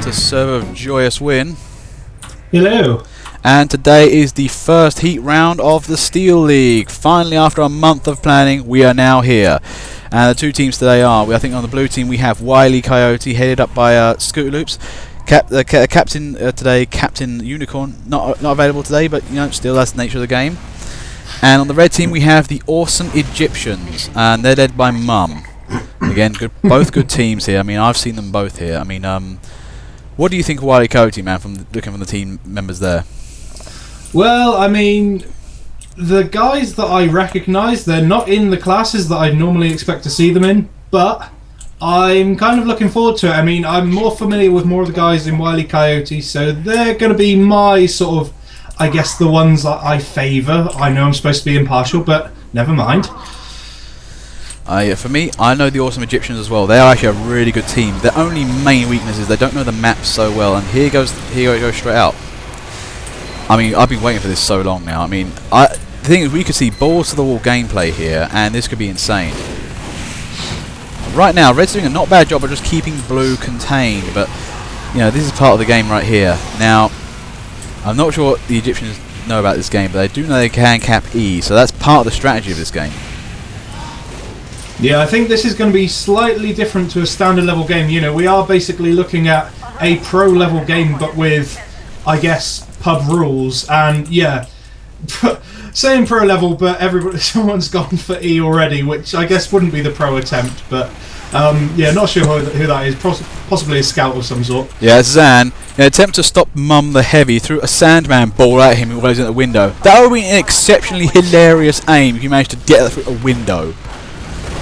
to server of Joyous Win. Hello. And today is the first heat round of the Steel League. Finally, after a month of planning, we are now here. And the two teams today are, I think on the blue team we have Wile Coyote, headed up by Scooter Loops. Captain today, Captain Unicorn, not available today, but still that's the nature of the game. And on the red team we have the Awesome Egyptians, and they're led by Mum. Again, both good teams here. I mean, I've seen them both here. I mean, what do you think of Wile Coyote, man, looking from the team members there? Well, I mean, the guys that I recognise, they're not in the classes that I'd normally expect to see them in, but I'm kind of looking forward to it. I mean, I'm more familiar with more of the guys in Wile Coyote, so they're going to be my sort of, I guess, the ones that I favour. I know I'm supposed to be impartial, but never mind. For me, I know the Awesome Egyptians as well. They are actually a really good team. Their only main weakness is they don't know the map so well, and here it goes straight out. I mean, I've been waiting for this so long now. I mean, the thing is, we could see balls to the wall gameplay here, and this could be insane. Right now, Red's doing a not bad job of just keeping blue contained, but this is part of the game right here. Now, I'm not sure what the Egyptians know about this game, but they do know they can cap E, so that's part of the strategy of this game. Yeah, I think this is going to be slightly different to a standard level game. We are basically looking at a pro level game, but with, I guess, pub rules. And yeah, saying pro level, but someone's gone for E already, which I guess wouldn't be the pro attempt. But yeah, not sure who that is. Possibly a scout of some sort. Yeah, Zan. In an attempt to stop Mum the Heavy, threw a Sandman ball at him while he was in the window. That would be an exceptionally hilarious aim if you managed to get that through a window.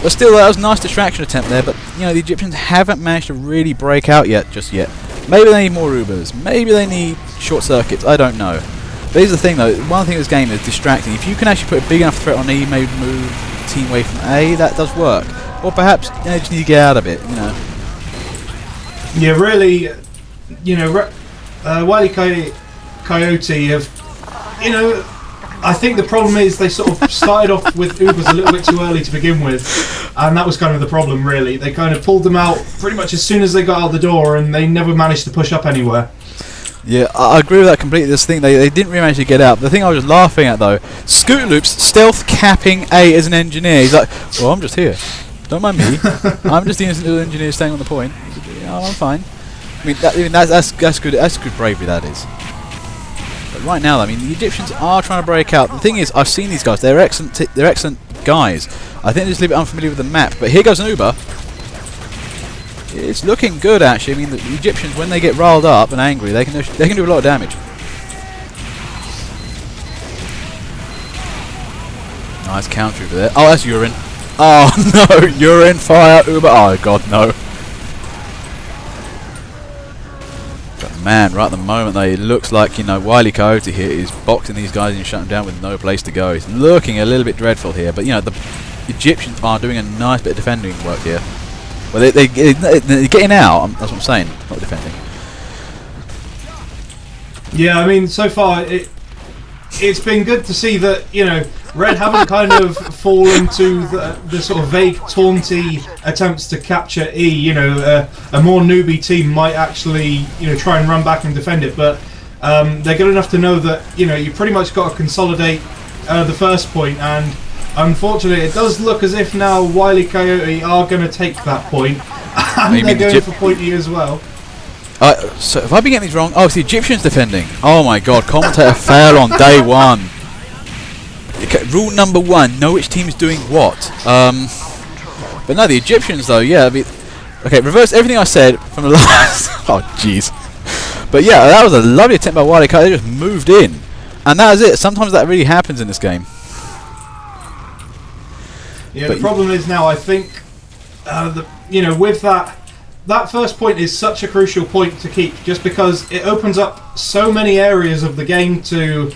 But still, that was a nice distraction attempt there, but the Egyptians haven't managed to really break out just yet. Maybe they need more Ubers, maybe they need short circuits, I don't know. But here's the thing though, one thing in this game is distracting. If you can actually put a big enough threat on E, maybe move the team away from A, that does work. Or perhaps you just need to get out of it, Yeah, really, Wile Coyote have, I think the problem is they sort of started off with Ubers a little bit too early to begin with, and that was kind of the problem, really. They kind of pulled them out pretty much as soon as they got out the door, and they never managed to push up anywhere. Yeah, I agree with that completely. This thing, they didn't really manage to get out. The thing I was laughing at, though, Scooter Loops stealth capping A as an engineer. He's like, well, I'm just here. Don't mind me. I'm just the innocent little engineer staying on the point. I'm fine. I mean, that's good. That's good bravery, that is. But right now, I mean, the Egyptians are trying to break out. The thing is, I've seen these guys. They're excellent. They're excellent guys. I think they're just a little bit unfamiliar with the map. But here goes an Uber. It's looking good, actually. I mean, the Egyptians, when they get riled up and angry, they can do a lot of damage. Nice counter over there. Oh, that's urine. Oh no, urine fire Uber. Oh god, no. Man, right at the moment though, it looks like, Wile Coyote here is boxing these guys and shutting them down with no place to go. It's looking a little bit dreadful here, but the Egyptians are doing a nice bit of defending work here. Well, they're getting out, that's what I'm saying, not defending. Yeah, I mean, so far it's been good to see that, Red haven't kind of fallen to the sort of vague, taunty attempts to capture E. A more newbie team might actually, try and run back and defend it, but they're good enough to know that, you pretty much got to consolidate the first point, and unfortunately it does look as if now Wile Coyote are going to take that point, and they're going for point E as well. So if I've been getting these wrong, it's the Egyptians defending. Oh my god, commentator fail on day one. Okay, rule number 1, know which team is doing what. But no, the Egyptians though, yeah. Okay, reverse everything I said from the last. Oh jeez. But yeah, that was a lovely attempt by Wile Coyote. They just moved in, and that was it. Sometimes that really happens in this game. Yeah, but the problem is now, I think, with that first point is such a crucial point to keep, just because it opens up so many areas of the game to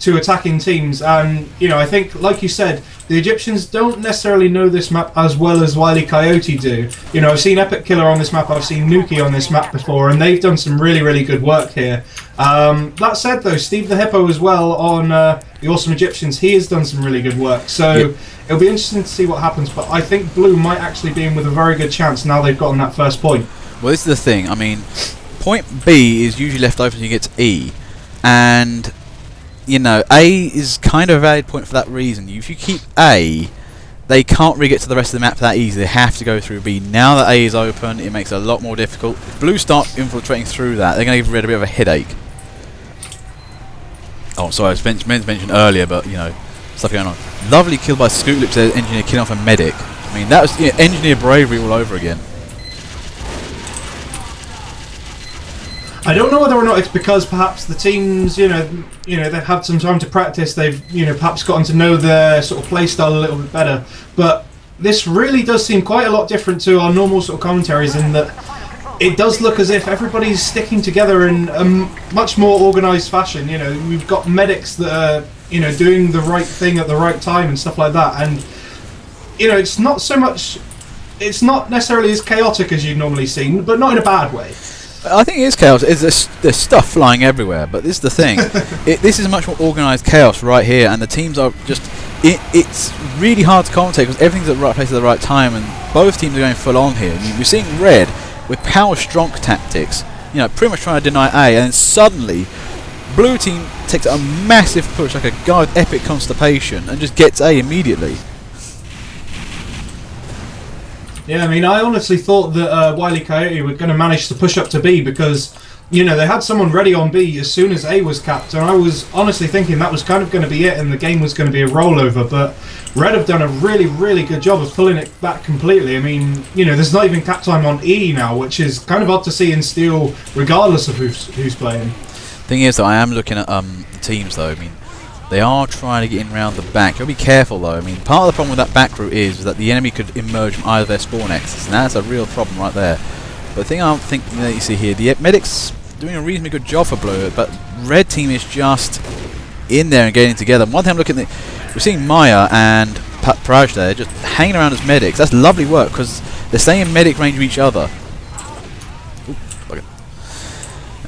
attacking teams, and I think, like you said, the Egyptians don't necessarily know this map as well as Wile Coyote do. I've seen Epic Killer on this map, I've seen Nuki on this map before, and they've done some really, really good work here. That said though, Steve the Hippo as well on the Awesome Egyptians, he has done some really good work, so it'll be interesting to see what happens, but I think Blue might actually be in with a very good chance now they've gotten that first point. Well, this is the thing. I mean, point B is usually left open so you get to E, and you know, A is kind of a valid point for that reason. If you keep A, they can't really get to the rest of the map that easy. They have to go through B. Now that A is open, it makes it a lot more difficult. If Blue start infiltrating through that, they're going to give Red a bit of a headache. Oh, sorry, I was meant to mention earlier, but you know, stuff going on. Lovely kill by Scootloops, the engineer killing off a medic. I mean, that was engineer bravery all over again. I don't know whether or not it's because perhaps the teams, you know, they've had some time to practice. They've, perhaps gotten to know their sort of play style a little bit better. But this really does seem quite a lot different to our normal sort of commentaries in that it does look as if everybody's sticking together in a much more organised fashion. You know, we've got medics that are, doing the right thing at the right time and stuff like that. And it's not so much, it's not necessarily as chaotic as you'd normally seen, but not in a bad way. I think it is chaos. There's stuff flying everywhere, but this is the thing. This is much more organised chaos right here, and the teams are just... It's really hard to commentate because everything's at the right place at the right time, and both teams are going full on here. I mean, we're seeing Red with power strong tactics, pretty much trying to deny A, and then suddenly Blue team takes a massive push, like a guy with epic constipation, and just gets A immediately. Yeah, I mean, I honestly thought that Wile Coyote were going to manage to push up to B because, they had someone ready on B as soon as A was capped, and I was honestly thinking that was kind of going to be it and the game was going to be a rollover, but Red have done a really, really good job of pulling it back completely. I mean, there's not even cap time on E now, which is kind of odd to see in Steel, regardless of who's playing. Thing is, though, I am looking at the teams, though. I mean, they are trying to get in around the back. You'll be careful, though. I mean, part of the problem with that back route is that the enemy could emerge from either of their spawn exits, and that's a real problem right there. But the thing I think that you see here, the medics doing a reasonably good job for Blue, but Red team is just in there and getting together. One thing I'm looking at, we're seeing Maya and Praj there just hanging around as medics. That's lovely work because they're staying in medic range of each other. Ooh, okay.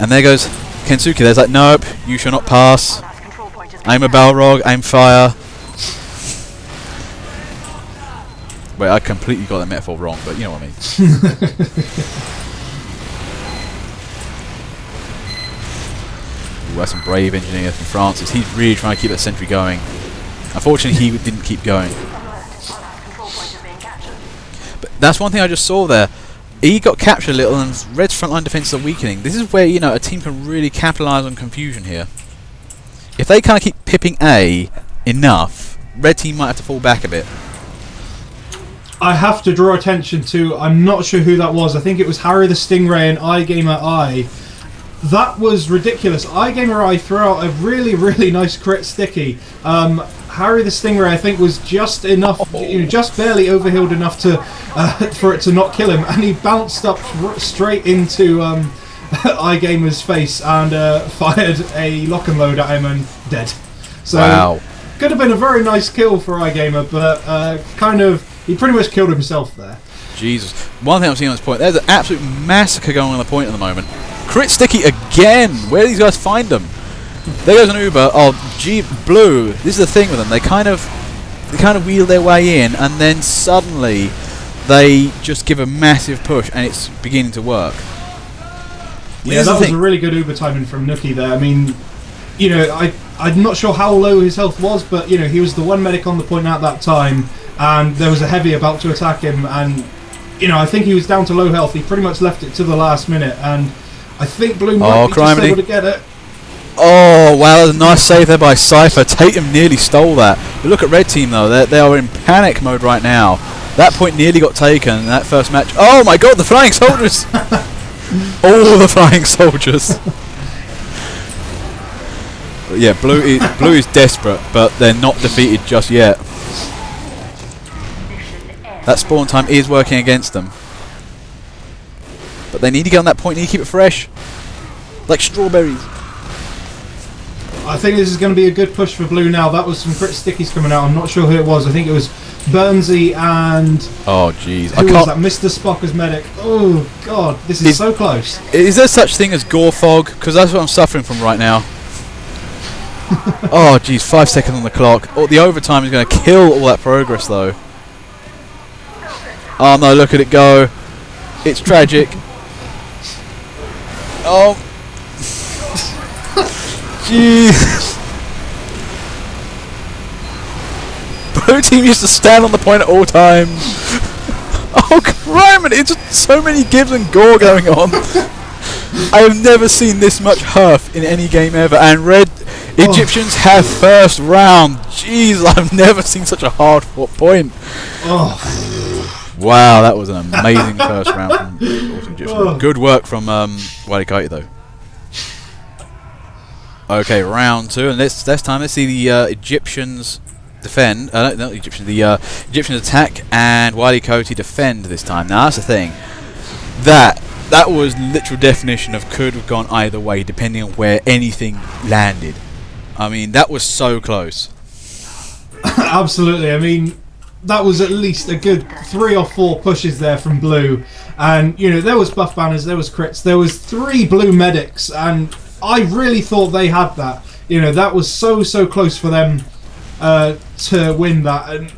And there goes Kensuke. There's like, nope, you shall not pass. I'm a Balrog, I'm fire. Wait, I completely got that metaphor wrong, but you know what I mean. Ooh, that's some brave engineer from Francis. He's really trying to keep that sentry going. Unfortunately, he didn't keep going. But that's one thing I just saw there. E got captured a little, and Red's frontline defenses are weakening. This is where, a team can really capitalise on confusion here. If they kind of keep pipping A enough, Red team might have to fall back a bit. I have to draw attention to, I'm not sure who that was, I think it was Harry the Stingray and iGamerI. That was ridiculous. iGamerI threw out a really, really nice crit sticky. Harry the Stingray, I think, was just enough, just barely overhealed enough to for it to not kill him, and he bounced up straight into iGamer's face and fired a lock and load at him and dead. So wow. Could have been a very nice kill for iGamer, but he pretty much killed himself there. Jesus. One thing I'm seeing on this point, there's an absolute massacre going on the point at the moment. Crit sticky again! Where do these guys find them? There goes an Uber. Oh, gee, Blue. This is the thing with them. They kind of wheel their way in, and then suddenly they just give a massive push, and it's beginning to work. Yeah, that was a really good Uber timing from Nookie there. I mean, I'm not sure how low his health was, but he was the one medic on the point at that time, and there was a heavy about to attack him, and I think he was down to low health. He pretty much left it to the last minute, and I think Blue might be just able to get it. Oh wow, that was a nice save there by Cypher. Tatum nearly stole that. But look at Red Team though, they are in panic mode right now. That point nearly got taken in that first match. Oh my god, the flying soldiers! All the flying soldiers. But yeah, Blue is desperate, but they're not defeated just yet. That spawn time is working against them. But they need to get on that point, they need to keep it fresh. Like strawberries. I think this is going to be a good push for Blue now. That was some crit stickies coming out. I'm not sure who it was. I think it was Burnsy and... Oh, jeez. Who was that? Mr. Spock as medic. Oh, God. This is so close. Is there such thing as gore fog? Because that's what I'm suffering from right now. Oh, jeez. 5 seconds on the clock. Oh, the overtime is going to kill all that progress, though. Oh, no. Look at it go. It's tragic. Oh. Jeez. Blue team used to stand on the point at all times. Oh, crime! It's just so many gives and gore going on. I have never seen this much huff in any game ever. And red Egyptians have first round. Jeez, I've never seen such a hard-fought point. Oh. Wow, that was an amazing first round from Egyptians. Good work from Wile Coyote though. Okay, round 2, and this time let's see the Egyptians defend. Not Egyptians. The Egyptians attack and Wile Coyote defend this time. Now that's the thing. That was literal definition of could have gone either way depending on where anything landed. I mean, that was so close. Absolutely. I mean, that was at least a good 3 or 4 pushes there from blue, and you know there was buff banners, there was crits, there was 3 blue medics, and I really thought they had that. You know, that was so close for them to win that, and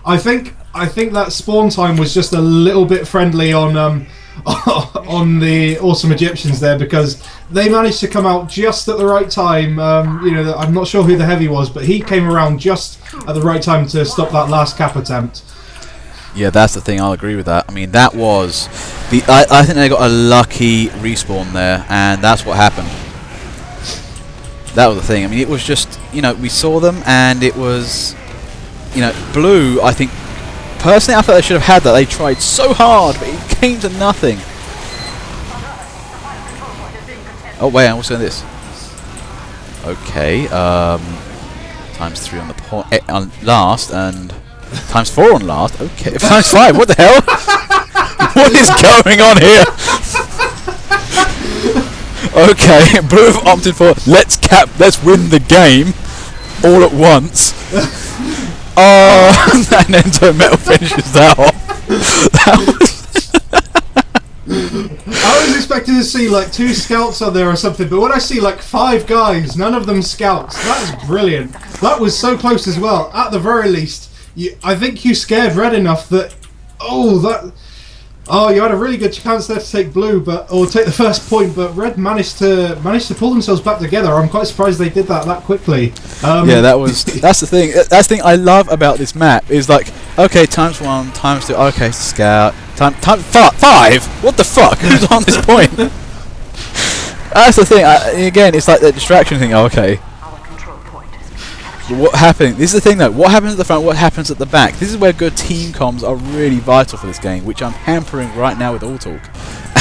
I think that spawn time was just a little bit friendly on on the awesome Egyptians there, because they managed to come out just at the right time. You know, I'm not sure who the heavy was, but he came around just at the right time to stop that last cap attempt. Yeah, that's the thing. I'll agree with that. I mean, that was the. I think they got a lucky respawn there, and that's what happened. That was the thing. I mean, it was just, you know, we saw them, and it was, you know, blue. I think personally, I thought they should have had that. They tried so hard, but it came to nothing. Oh wait, I'm also this. Okay, times 3 on the point on last, and times 4 on last. Okay, times 5. What the hell? What is going on here? Okay, blue have opted for let's win the game all at once. Oh, and then Metal finishes that off. That was I was expecting to see like 2 scouts on there or something, but when I see like 5 guys, none of them scouts, that is brilliant. That was so close as well. At the very least, I think you scared red enough that you had a really good chance there to take blue, or take the first point, but red managed to pull themselves back together. I'm quite surprised they did that quickly. Yeah, that's the thing. That's the thing I love about this map is like, okay, times 1, times 2, okay, scout, time 5. What the fuck? Who's on this point? That's the thing. Again, it's like the distraction thing. Oh, okay. What happened? This is the thing though. What happens at the front? What happens at the back? This is where good team comms are really vital for this game, which I'm hampering right now with All Talk,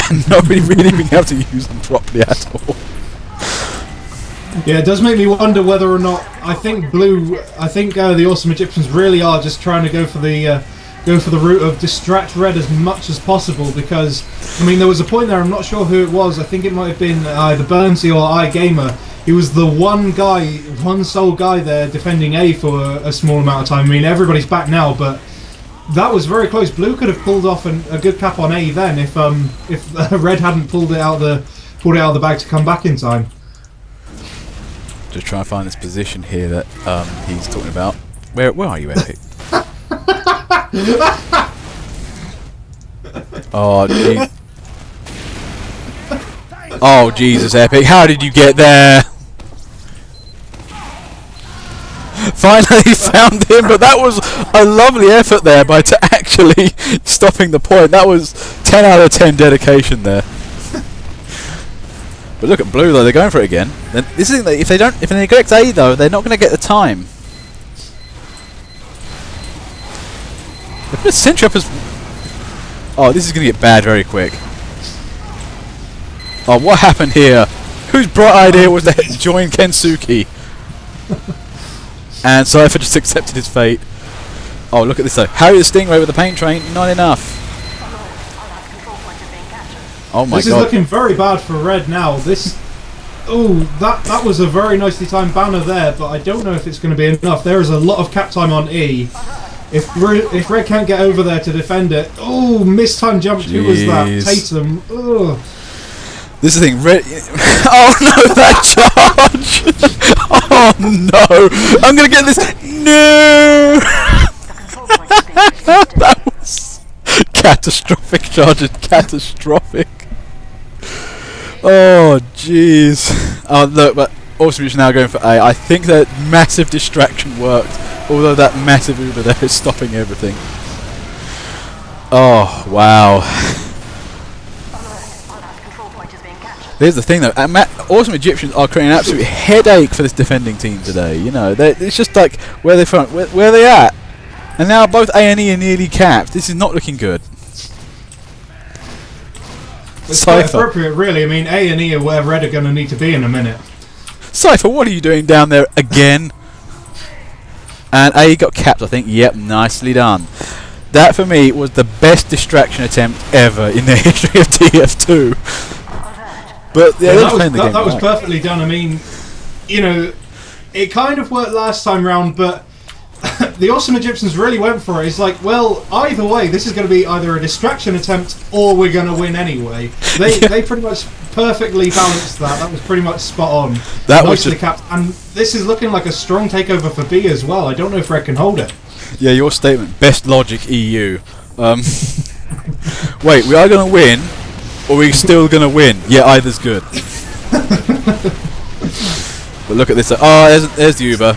and nobody really being able to use them properly at all. Yeah, it does make me wonder whether or not I think the awesome Egyptians really are just trying to go for the route of distract red as much as possible, because I mean there was a point there, I'm not sure who it was. I think it might have been either Burnsy or iGamer. He was the one sole guy there defending A for a small amount of time. I mean, everybody's back now, but that was very close. Blue could have pulled off a good cap on A then if red hadn't pulled it out of the bag to come back in time. Just trying to find this position here that he's talking about. Where are you, Epic? Oh, gee. Oh, Jesus, Epic. How did you get there? Finally found him, but that was a lovely effort there by actually stopping the point. That was 10 out of 10 dedication there. But look at blue though, they're going for it again. This is if they neglect A though, they're not going to get the time. They put a sentry up as. Oh, this is going to get bad very quick. Oh, what happened here? Whose bright idea was to join Kensuke? And Cypher just accepted his fate. Oh, look at this though. Harry the Stingray with the paint train, not enough. Oh my god. This is looking very bad for red now. That was a very nicely timed banner there, but I don't know if it's going to be enough. There is a lot of cap time on E. If red can't get over there to defend it. Oh, mistimed jump. Jeez. Who was that? Tatum. Ugh. This is the thing, red. Oh no, that charge! Oh no! I'm gonna get this. No! That was catastrophic charges. Catastrophic. Oh, jeez. Oh, look, but Awesome is now going for A. I think that massive distraction worked, although that massive Uber there is stopping everything. Oh, wow. Here's the thing though, Awesome Egyptians are creating an absolute headache for this defending team today. You know, it's just like where they from, where they at, and now both A and E are nearly capped. This is not looking good. It's quite appropriate, really. I mean, A and E are where Red are going to need to be in a minute. Cypher, what are you doing down there again? And A got capped, I think. Yep, nicely done. That for me was the best distraction attempt ever in the history of TF2. But yeah, that was perfectly done. I mean, you know, it kind of worked last time round, but the Awesome Egyptians really went for it. It's like, well, either way, this is going to be either a distraction attempt or we're going to win anyway. They pretty much perfectly balanced that. That was pretty much spot on. That was just capped. And this is looking like a strong takeover for B as well. I don't know if Red can hold it. Yeah, your statement, best logic EU. Wait, we are going to win, or are we still going to win? Yeah, either's good. But look at this. Oh, there's the Uber.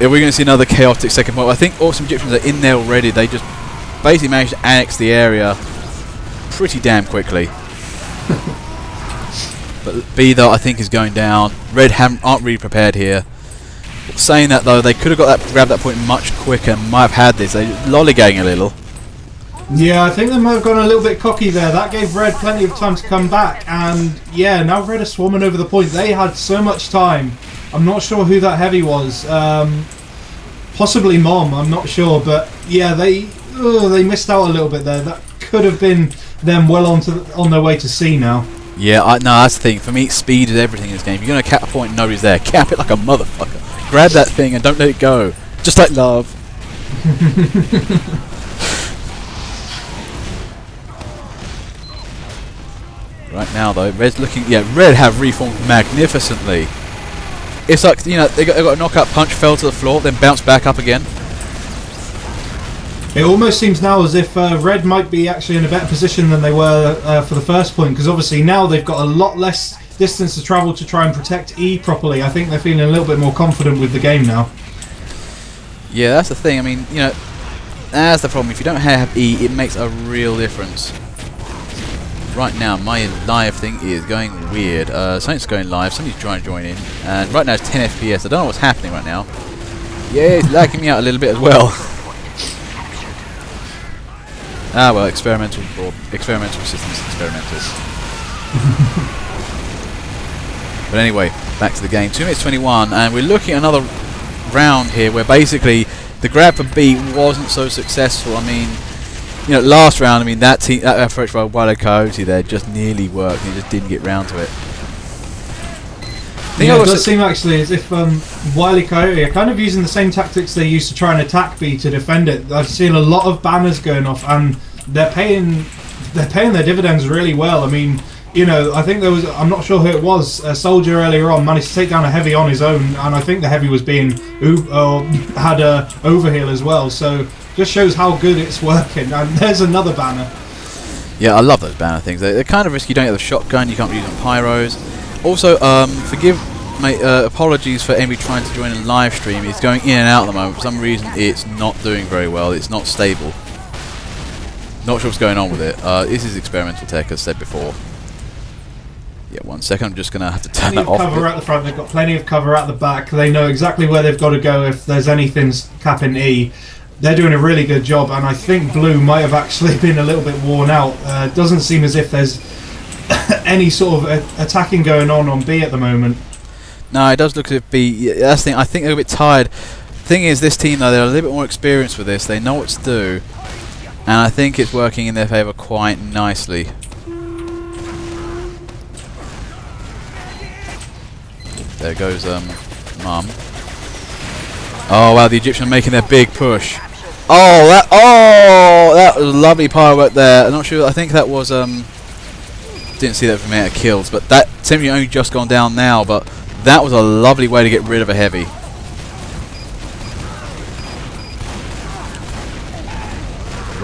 Are we going to see another chaotic second point? I think Awesome Egyptians are in there already. They just basically managed to annex the area pretty damn quickly. But B, though, I think is going down. Red aren't really prepared here. Saying that, though, they could have grabbed that point much quicker and might have had this. They're lollygagging a little. Yeah, I think they might have gone a little bit cocky there. That gave Red plenty of time to come back. And, yeah, now Red are swarming over the point. They had so much time. I'm not sure who that heavy was. Possibly Mom, I'm not sure. But, yeah, they missed out a little bit there. That could have been them well on their way to C now. Yeah, no, that's the thing. For me, speed is everything in this game. If you're going to cap a point and nobody's there, cap it like a motherfucker. Grab that thing and don't let it go. Just like love. Right now, though, Red's looking... Yeah, Red have reformed magnificently. It's like, you know, they got a knockout punch, fell to the floor, then bounced back up again. It almost seems now as if Red might be actually in a better position than they were for the first point, because obviously now they've got a lot less distance to travel to try and protect E properly. I think they're feeling a little bit more confident with the game now. Yeah, that's the thing. I mean, you know, that's the problem. If you don't have E, it makes a real difference. Right now, my live thing is going weird. Something's going live. Somebody's trying to join in, and right now it's 10 FPS. I don't know what's happening right now. Yeah, it's lagging me out a little bit as well. Ah, well, experimental systems, experimental. But anyway, back to the game. 2 minutes 21, and we're looking at another round here where basically the grab for B wasn't so successful. I mean, you know, last round, I mean, that approach by Wile Coyote there just nearly worked. He just didn't get round to it. Yeah, it does seem actually as if Wile Coyote are kind of using the same tactics they used to try and attack B to defend it. I've seen a lot of banners going off, and they're paying their dividends really well. I mean, you know, I think there was, I'm not sure who it was, a soldier earlier on managed to take down a heavy on his own, and I think the heavy was being had a overheal as well. So just shows how good it's working. And there's another banner. Yeah, I love those banner things. They're kind of risky. You don't get the shotgun. You can't use them on pyros. Also, forgive my apologies for Amy trying to join a live stream. It's going in and out at the moment. For some reason, it's not doing very well. It's not stable. Not sure what's going on with it. This is experimental tech, as said before. Yeah, 1 second. I'm just going to have to turn that off. Plenty of cover at the front. They've got plenty of cover at the back. They know exactly where they've got to go if there's anything capping E. They're doing a really good job, and I think Blue might have actually been a little bit worn out. It doesn't seem as if there's any sort of attacking going on B at the moment. No, it does look as if B... Yeah, that's the thing. I think they're a bit tired. Thing is, this team, though, they're a little bit more experienced with this. They know what to do, and I think it's working in their favour quite nicely. There goes Mum. Oh wow, the Egyptians are making their big push. Oh, that was lovely firework there. I'm not sure. I think that was didn't see that from here at kills, but that seems to only just gone down now. But that was a lovely way to get rid of a heavy.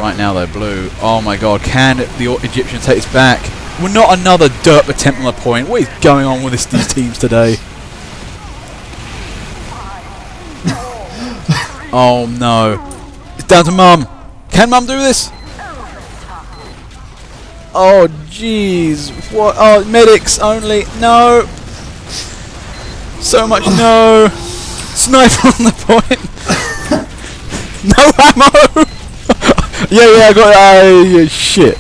Right now though, Blue. Oh my God, can the Egyptians take this back? Well, not another derp attempt on a point. What is going on with these teams today? Oh no. It's down to Mum. Can Mum do this? Oh jeez. What? Oh, medics only. No. So much no. Sniper on the point. No ammo. yeah, I got it. Yeah, shit.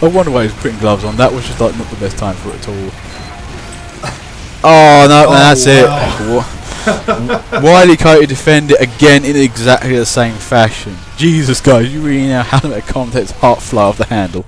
I wonder why he's putting gloves on. That was just like not the best time for it at all. Oh no, that's wow. it. Wile Coyote defend it again in exactly the same fashion. Jesus guys, you really know how to make context heart flow off the handle.